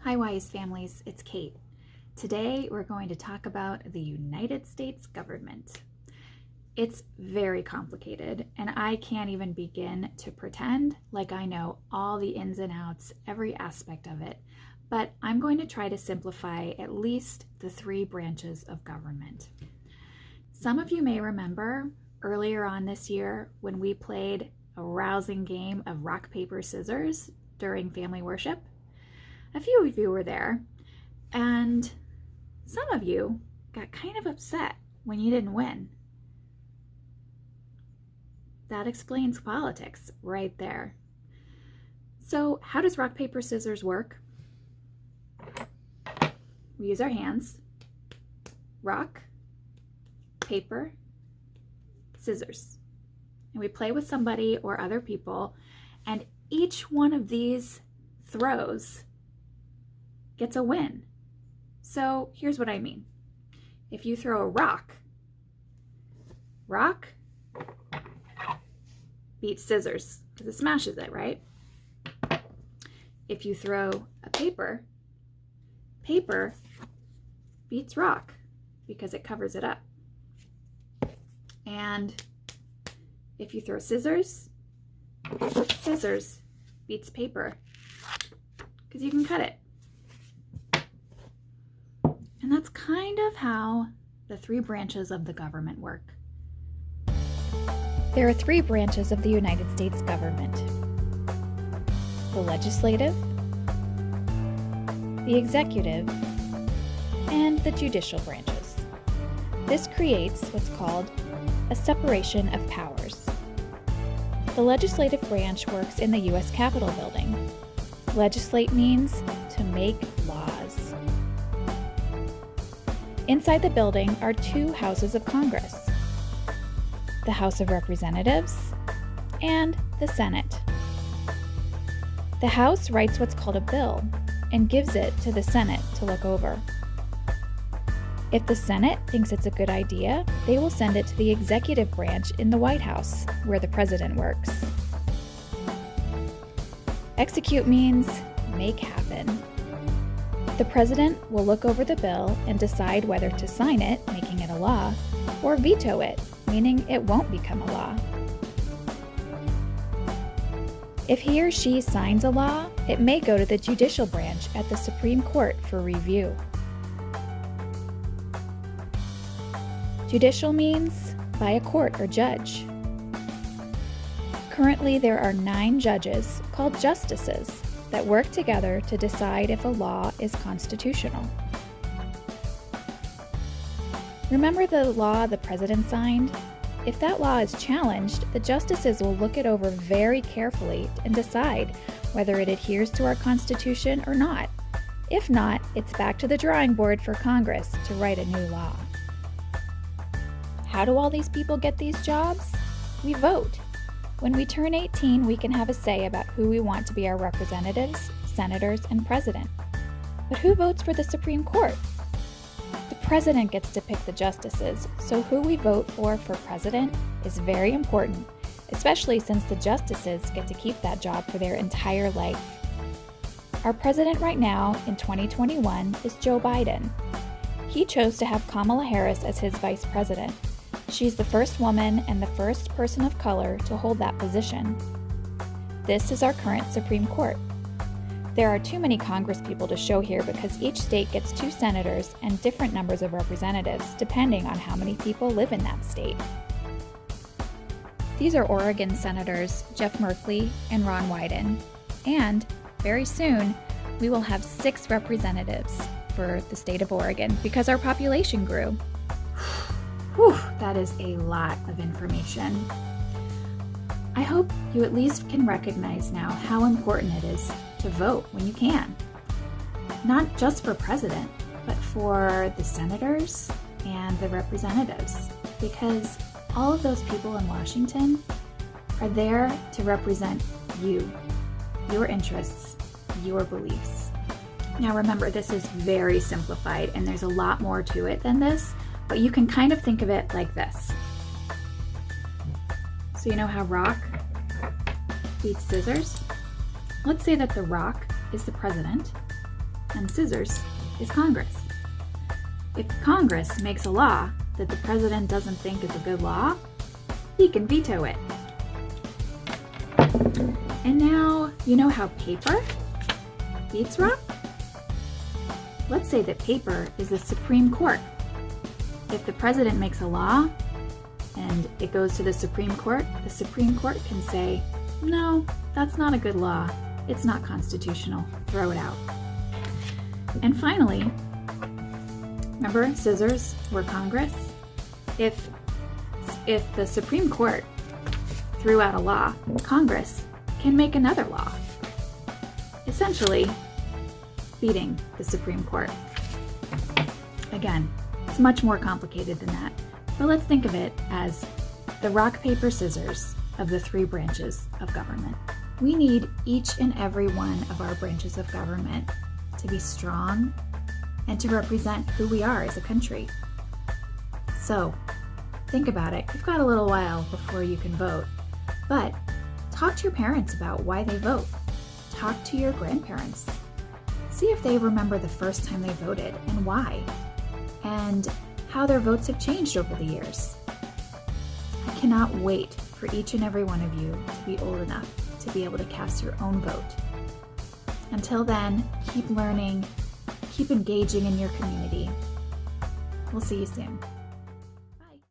Hi Wy'east families, it's Kate. Today we're going to talk about the United States government. It's very complicated and I can't even begin to pretend like I know all the ins and outs, every aspect of it, but I'm going to try to simplify at least the three branches of government. Some of you may remember earlier on this year when we played a rousing game of rock, paper, scissors during family worship. A few of you were there, and some of you got kind of upset when you didn't win. That explains politics right there. So how does rock, paper, scissors work? We use our hands. Rock, paper, scissors. And we play with somebody or other people, and each one of these throws gets a win. So here's what I mean. If you throw a rock beats scissors because it smashes it, right? If you throw a paper beats rock because it covers it up. And if you throw scissors beats paper because you can cut it. And that's kind of how the three branches of the government work. There are three branches of the United States government: the legislative, the executive, and the judicial branches. This creates what's called a separation of powers. The legislative branch works in the U.S. Capitol building. Legislate means to make laws. Inside the building are two houses of Congress, the House of Representatives and the Senate. The House writes what's called a bill and gives it to the Senate to look over. If the Senate thinks it's a good idea, they will send it to the executive branch in the White House, where the president works. Execute means make happen. The president will look over the bill and decide whether to sign it, making it a law, or veto it, meaning it won't become a law. If he or she signs a law, it may go to the judicial branch at the Supreme Court for review. Judicial means by a court or judge. Currently, there are 9 judges called justices that work together to decide if a law is constitutional. Remember the law the president signed? If that law is challenged, the justices will look it over very carefully and decide whether it adheres to our Constitution or not. If not, it's back to the drawing board for Congress to write a new law. How do all these people get these jobs? We vote. When we turn 18, we can have a say about who we want to be our representatives, senators, and president. But who votes for the Supreme Court? The president gets to pick the justices, so who we vote for president is very important, especially since the justices get to keep that job for their entire life. Our president right now, in 2021, is Joe Biden. He chose to have Kamala Harris as his vice president. She's the first woman and the first person of color to hold that position. This is our current Supreme Court. There are too many Congress people to show here because each state gets 2 senators and different numbers of representatives depending on how many people live in that state. These are Oregon Senators Jeff Merkley and Ron Wyden. And very soon, we will have 6 representatives for the state of Oregon because our population grew. Whew, that is a lot of information. I hope you at least can recognize now how important it is to vote when you can. Not just for president, but for the senators and the representatives, because all of those people in Washington are there to represent you, your interests, your beliefs. Now remember, this is very simplified and there's a lot more to it than this, but you can kind of think of it like this. So you know how rock beats scissors? Let's say that the rock is the president and scissors is Congress. If Congress makes a law that the president doesn't think is a good law, he can veto it. And now, you know how paper beats rock? Let's say that paper is the Supreme Court. If the president makes a law and it goes to the Supreme Court can say, no, that's not a good law. It's not constitutional. Throw it out. And finally, remember scissors were Congress? If the Supreme Court threw out a law, Congress can make another law, essentially beating the Supreme Court. Again, it's much more complicated than that, but let's think of it as the rock, paper, scissors of the three branches of government. We need each and every one of our branches of government to be strong and to represent who we are as a country. So, think about it. You've got a little while before you can vote, but talk to your parents about why they vote. Talk to your grandparents. See if they remember the first time they voted and why, and how their votes have changed over the years. I cannot wait for each and every one of you to be old enough to be able to cast your own vote. Until then, keep learning, keep engaging in your community. We'll see you soon.